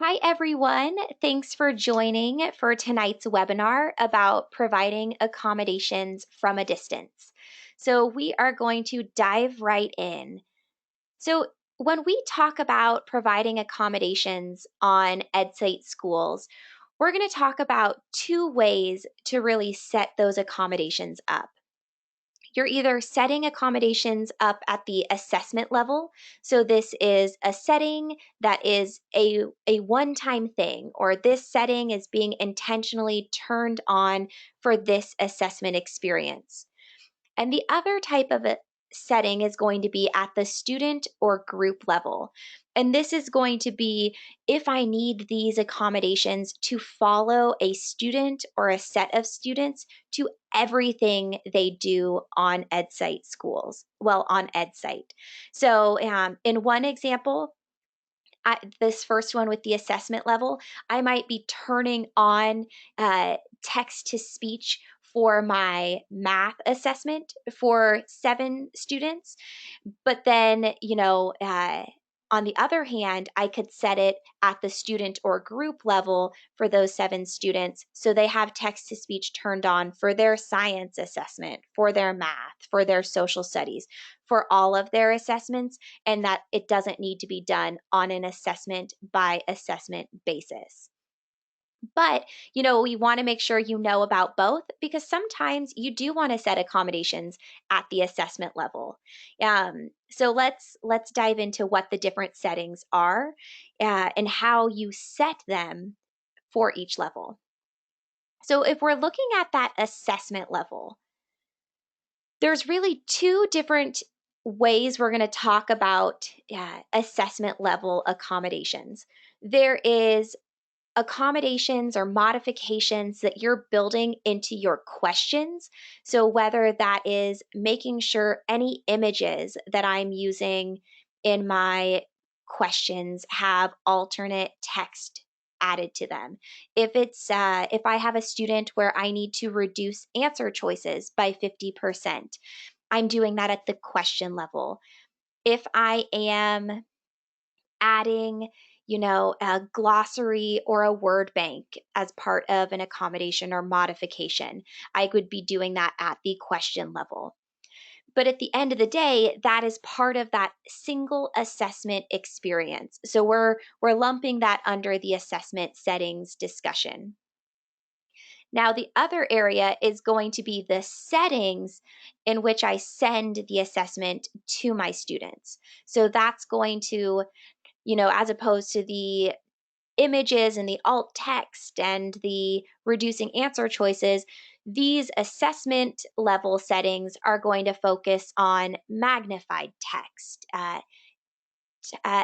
Hi, everyone. Thanks for joining for tonight's webinar about providing accommodations from a distance. So we are going to dive right in. So when we talk about providing accommodations on Edcite schools, we're going to talk about two ways to really set those accommodations up. You're either setting accommodations up at the assessment level. So this is a setting that is a one-time thing, or this setting is being intentionally turned on for this assessment experience. And the other type of a setting is going to be at the student or group level. And this is going to be if I need these accommodations to follow a student or a set of students to everything they do on Edcite schools, well, on Edcite. So in one example, this first one with the assessment level, I might be turning on text to speech for my math assessment for 7 students. But then, on the other hand, I could set it at the student or group level for those 7 students. So they have text to speech turned on for their science assessment, for their math, for their social studies, for all of their assessments, and that it doesn't need to be done on an assessment by assessment basis. But, we want to make sure you know about both because sometimes you do want to set accommodations at the assessment level. So let's dive into what the different settings are and how you set them for each level. So if we're looking at that assessment level, there's really 2 different ways we're going to talk about assessment level accommodations. There is accommodations or modifications that you're building into your questions. So, whether that is making sure any images that I'm using in my questions have alternate text added to them. If I have a student where I need to reduce answer choices by 50%, I'm doing that at the question level. If I am adding, a glossary or a word bank as part of an accommodation or modification, I would be doing that at the question level. But at the end of the day, that is part of that single assessment experience. So we're lumping that under the assessment settings discussion. Now, the other area is going to be the settings in which I send the assessment to my students. So that's going to, as opposed to the images and the alt text and the reducing answer choices, these assessment level settings are going to focus on magnified text,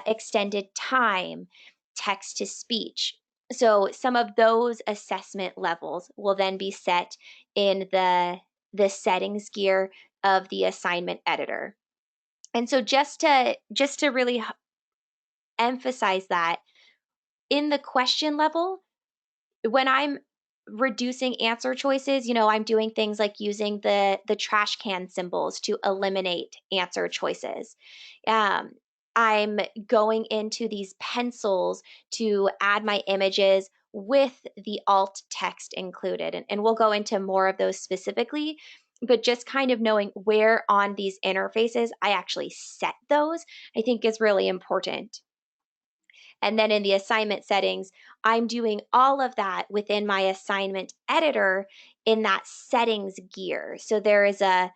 extended time, text to speech. So some of those assessment levels will then be set in the settings gear of the assignment editor. And so just to really emphasize that, in the question level, when I'm reducing answer choices, I'm doing things like using the trash can symbols to eliminate answer choices. Um, I'm going into these pencils to add my images with the alt text included. And we'll go into more of those specifically, but just kind of knowing where on these interfaces I actually set those, I think is really important. And then in the assignment settings, I'm doing all of that within my assignment editor in that settings gear. So there is a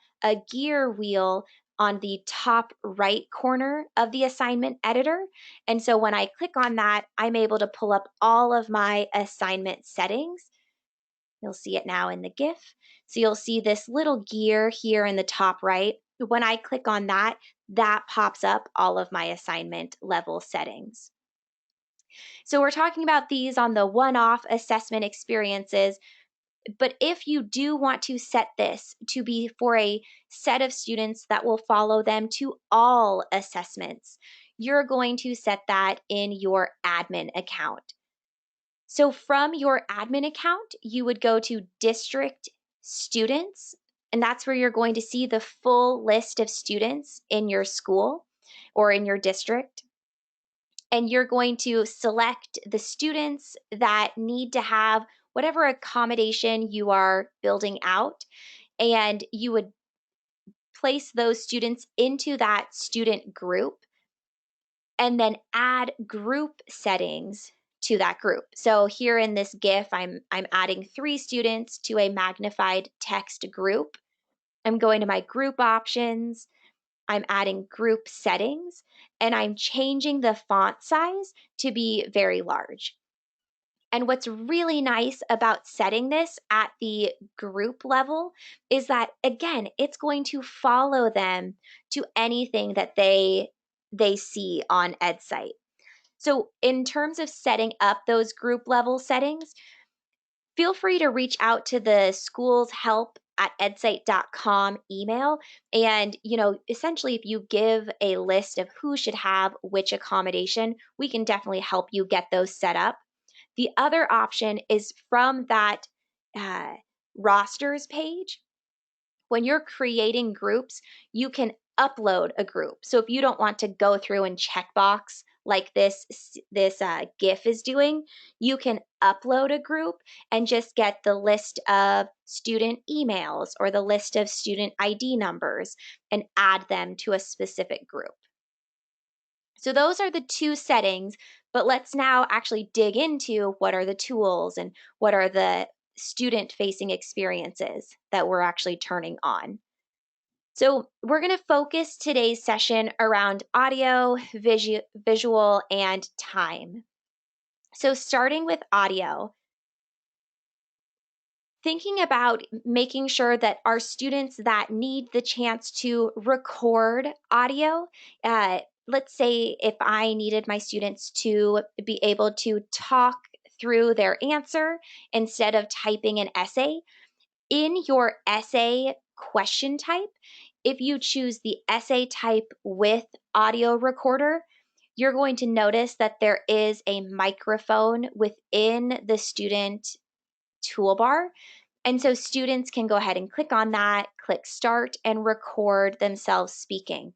gear wheel on the top right corner of the assignment editor. And so when I click on that, I'm able to pull up all of my assignment settings. You'll see it now in the GIF. So you'll see this little gear here in the top right. When I click on that, that pops up all of my assignment level settings. So we're talking about these on the one-off assessment experiences, but if you do want to set this to be for a set of students that will follow them to all assessments, you're going to set that in your admin account. So from your admin account, you would go to district students, and that's where you're going to see the full list of students in your school or in your district. and you're going to select the students that need to have whatever accommodation you are building out, and you would place those students into that student group and then add group settings to that group. So here in this GIF, I'm adding 3 students to a magnified text group. I'm going to my group options, I'm adding group settings, and I'm changing the font size to be very large. And what's really nice about setting this at the group level is that, again, it's going to follow them to anything that they see on Edcite. So in terms of setting up those group level settings, feel free to reach out to the school's help at edcite.com email. And, essentially, if you give a list of who should have which accommodation, we can definitely help you get those set up. The other option is from that uh, rosters page. When you're creating groups, you can upload a group. So if you don't want to go through and checkbox like this GIF is doing, you can upload a group and just get the list of student emails or the list of student ID numbers and add them to a specific group. So those are the 2 settings, but let's now actually dig into what are the tools and what are the student-facing experiences that we're actually turning on. So we're going to focus today's session around audio, visual, and time. So starting with audio, thinking about making sure that our students that need the chance to record audio, let's say if I needed my students to be able to talk through their answer instead of typing an essay, in your essay question type, if you choose the essay type with audio recorder, you're going to notice that there is a microphone within the student toolbar. And so students can go ahead and click on that, click start, and record themselves speaking.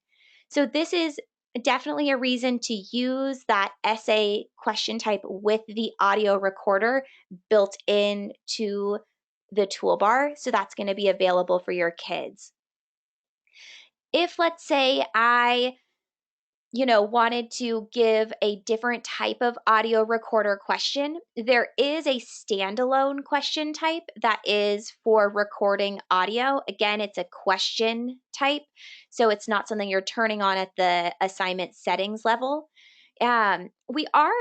So this is definitely a reason to use that essay question type with the audio recorder built into the toolbar. So that's going to be available for your kids. If, let's say, I wanted to give a different type of audio recorder question, there is a standalone question type that is for recording audio. Again, it's a question type, so it's not something you're turning on at the assignment settings level. We are,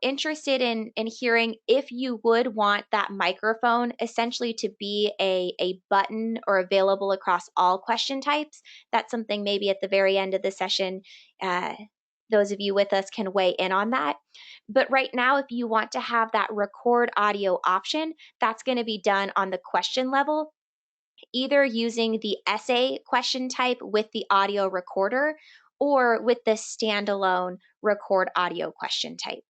interested in hearing if you would want that microphone essentially to be a button or available across all question types. That's something maybe at the very end of the session, uh, those of you with us can weigh in on that. But right now, if you want to have that record audio option, that's going to be done on the question level, either using the essay question type with the audio recorder or with the standalone record audio question type.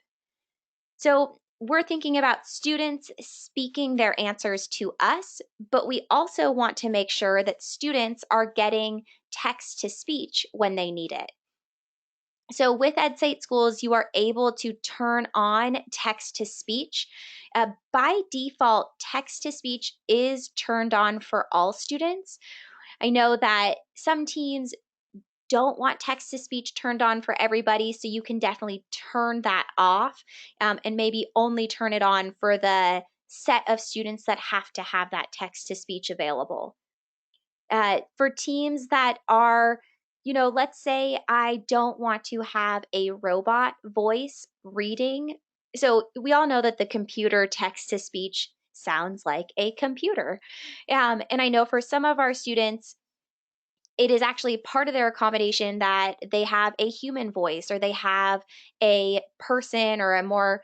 So we're thinking about students speaking their answers to us, but we also want to make sure that students are getting text to speech when they need it. So with Edcite Schools, you are able to turn on text to speech. By default, text to speech is turned on for all students. I know that some teams don't want text to speech turned on for everybody, so you can definitely turn that off and maybe only turn it on for the set of students that have to have that text to speech available. For teams that are, let's say I don't want to have a robot voice reading. So we all know that the computer text to speech sounds like a computer. And I know for some of our students, it is actually part of their accommodation that they have a human voice or they have a person or a more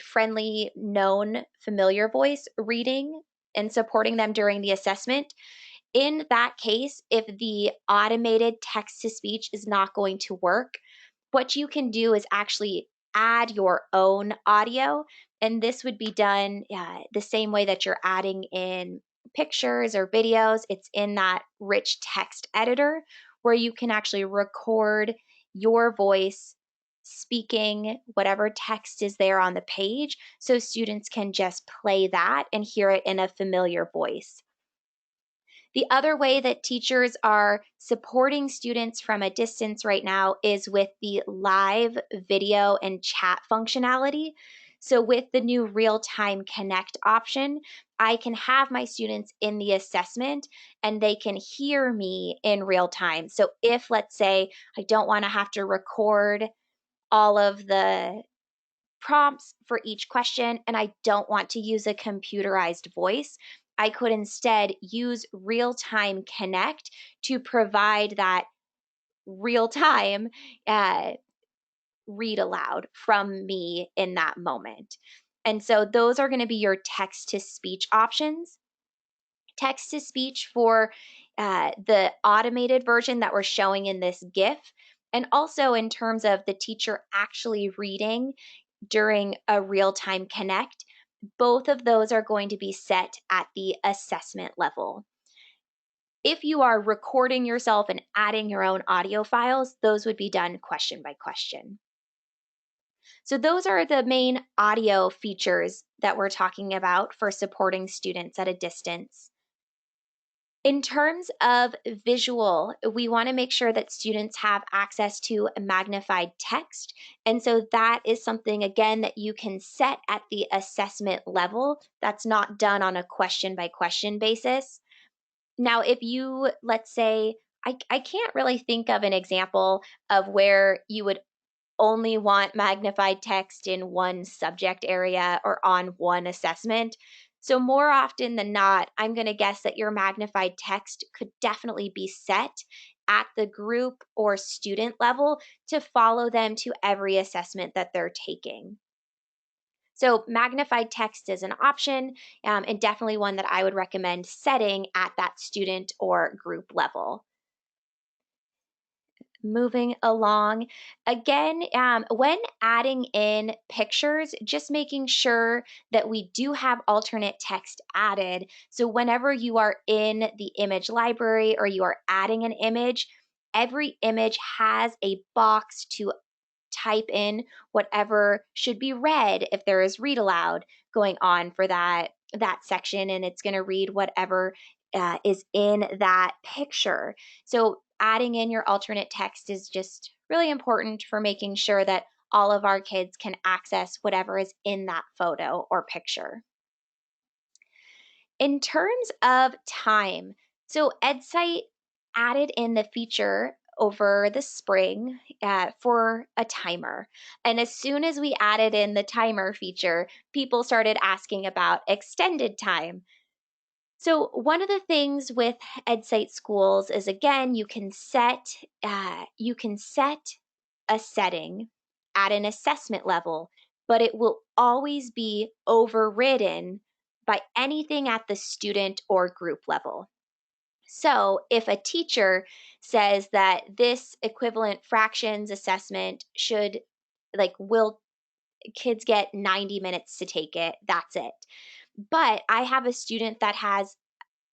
friendly, known, familiar voice reading and supporting them during the assessment. In that case, if the automated text to speech is not going to work, what you can do is actually add your own audio. And this would be done the same way that you're adding in pictures or videos. It's in that rich text editor where you can actually record your voice speaking whatever text is there on the page so students can just play that and hear it in a familiar voice. The other way that teachers are supporting students from a distance right now is with the live video and chat functionality. So, with the new real time connect option, I can have my students in the assessment and they can hear me in real time. So, if let's say I don't want to have to record all of the prompts for each question and I don't want to use a computerized voice, I could instead use real time connect to provide that real time uh, read aloud from me in that moment. And so those are going to be your text to speech options. Text to speech for the automated version that we're showing in this GIF. And also in terms of the teacher actually reading during a real time connect, both of those are going to be set at the assessment level. If you are recording yourself and adding your own audio files, those would be done question by question. So, those are the main audio features that we're talking about for supporting students at a distance. In terms of visual, we want to make sure that students have access to magnified text. And so that is something, again, that you can set at the assessment level. That's not done on a question by question basis. Now, if you, let's say, I can't really think of an example of where you would only want magnified text in one subject area or on one assessment. So, more often than not, I'm going to guess that your magnified text could definitely be set at the group or student level to follow them to every assessment that they're taking. So, magnified text is an option and definitely one that I would recommend setting at that student or group level. Moving along. Again, when adding in pictures, just making sure that we do have alternate text added. So whenever you are in the image library or you are adding an image, every image has a box to type in whatever should be read if there is read aloud going on for that section, and it's going to read whatever is in that picture. So adding in your alternate text is just really important for making sure that all of our kids can access whatever is in that photo or picture. In terms of time, so Edcite added in the feature over the spring for a timer. And as soon as we added in the timer feature, people started asking about extended time. So one of the things with Edcite Schools is, again, you can set a setting at an assessment level, but it will always be overridden by anything at the student or group level. So if a teacher says that this equivalent fractions assessment should, will kids get 90 minutes to take it, that's it. But I have a student that has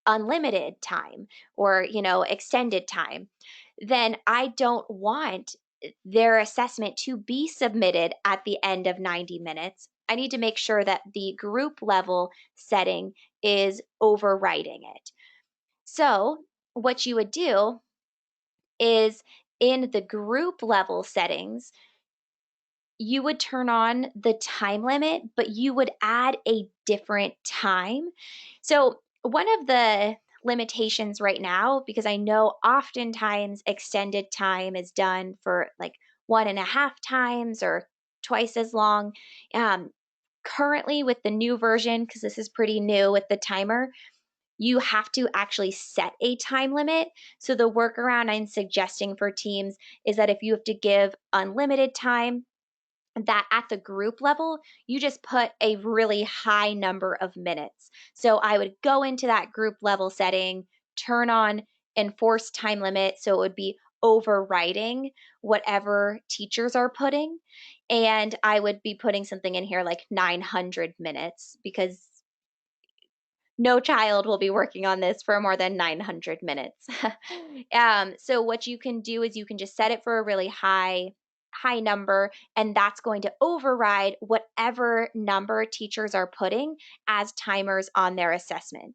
unlimited time or extended time, then I don't want their assessment to be submitted at the end of 90 minutes. I need to make sure that the group level setting is overriding it. So what you would do is, in the group level settings, you would turn on the time limit, but you would add a different time. So, one of the limitations right now, because I know oftentimes extended time is done for like 1.5 times or twice as long. Um, Currently, with the new version, because this is pretty new with the timer, you have to actually set a time limit. So, the workaround I'm suggesting for teams is that if you have to give unlimited time, that at the group level, you just put a really high number of minutes. So I would go into that group level setting, turn on enforced time limit. So it would be overriding whatever teachers are putting. And I would be putting something in here like 900 minutes, because no child will be working on this for more than 900 minutes. So what you can do is you can just set it for a really high high number, and that's going to override whatever number teachers are putting as timers on their assessment.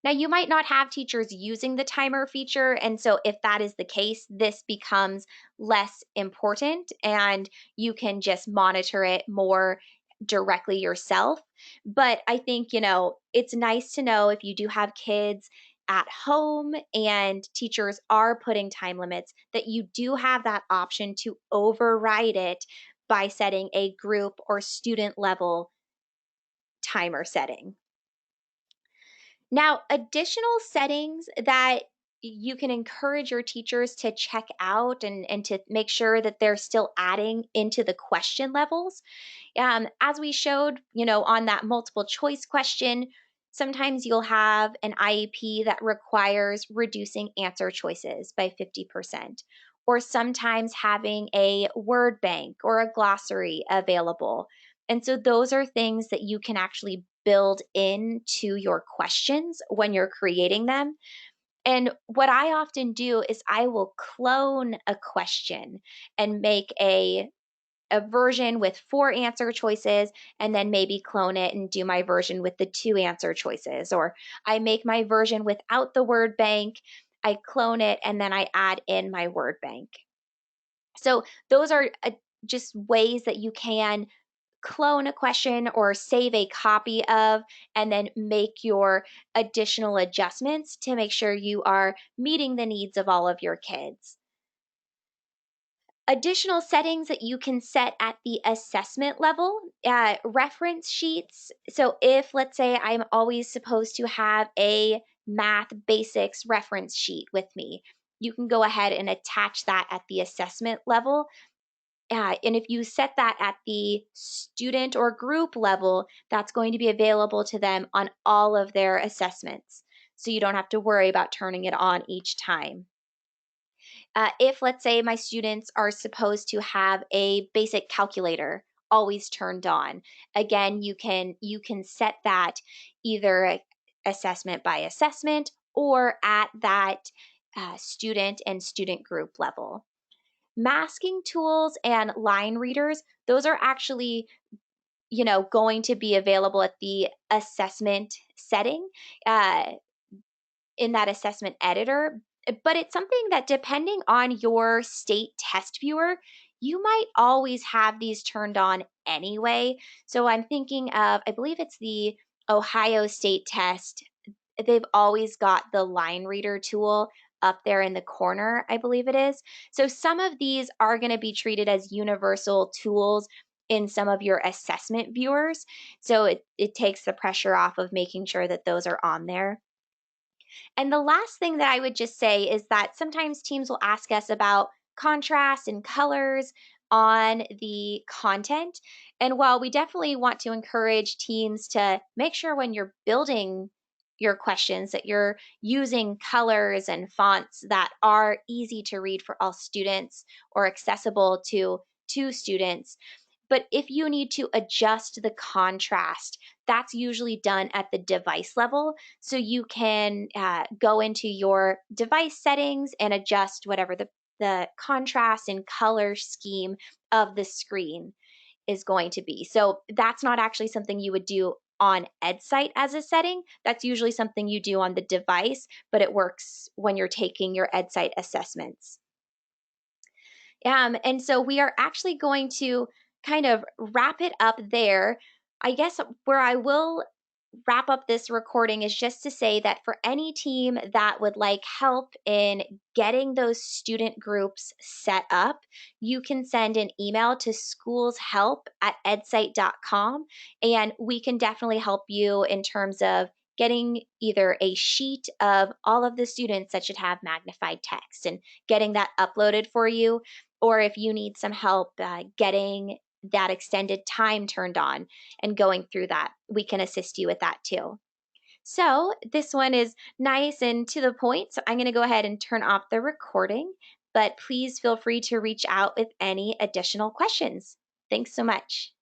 Now, you might not have teachers using the timer feature, and so if that is the case, this becomes less important and you can just monitor it more directly yourself. But I think, it's nice to know if you do have kids at home and teachers are putting time limits, that you do have that option to override it by setting a group or student level timer setting. Now, additional settings that you can encourage your teachers to check out and to make sure that they're still adding into the question levels. As we showed, on that multiple choice question, sometimes you'll have an IEP that requires reducing answer choices by 50%, or sometimes having a word bank or a glossary available. And so those are things that you can actually build into your questions when you're creating them. And what I often do is I will clone a question and make a version with 4 answer choices, and then maybe clone it and do my version with the 2 answer choices. Or I make my version without the word bank, I clone it, and then I add in my word bank. So those are just ways that you can clone a question or save a copy of, and then make your additional adjustments to make sure you are meeting the needs of all of your kids. Additional settings that you can set at the assessment level, reference sheets. So if, let's say, I'm always supposed to have a math basics reference sheet with me, you can go ahead and attach that at the assessment level. And if you set that at the student or group level, that's going to be available to them on all of their assessments. So you don't have to worry about turning it on each time. If, let's say, my students are supposed to have a basic calculator always turned on, again, you can set that either assessment by assessment or at that student and student group level. Masking tools and line readers, those are actually going to be available at the assessment setting. In that assessment editor, but it's something that, depending on your state test viewer, you might always have these turned on anyway. So I'm thinking of, I believe it's the Ohio State test. They've always got the line reader tool up there in the corner, I believe it is. So some of these are going to be treated as universal tools in some of your assessment viewers. So it takes the pressure off of making sure that those are on there. And the last thing that I would just say is that sometimes teams will ask us about contrast and colors on the content. And while we definitely want to encourage teams to make sure when you're building your questions that you're using colors and fonts that are easy to read for all students or accessible to students, but if you need to adjust the contrast, that's usually done at the device level. So you can go into your device settings and adjust whatever the contrast and color scheme of the screen is going to be. So that's not actually something you would do on Edcite as a setting. That's usually something you do on the device, but it works when you're taking your Edcite assessments. And so we are actually going to kind of wrap it up there. I guess where I will wrap up this recording is just to say that for any team that would like help in getting those student groups set up, you can send an email to schoolshelp@edcite.com, and we can definitely help you in terms of getting either a sheet of all of the students that should have magnified text and getting that uploaded for you, or if you need some help getting that extended time turned on and going through that, we can assist you with that too. So this one is nice and to the point, so I'm going to go ahead and turn off the recording, but please feel free to reach out with any additional questions. Thanks so much.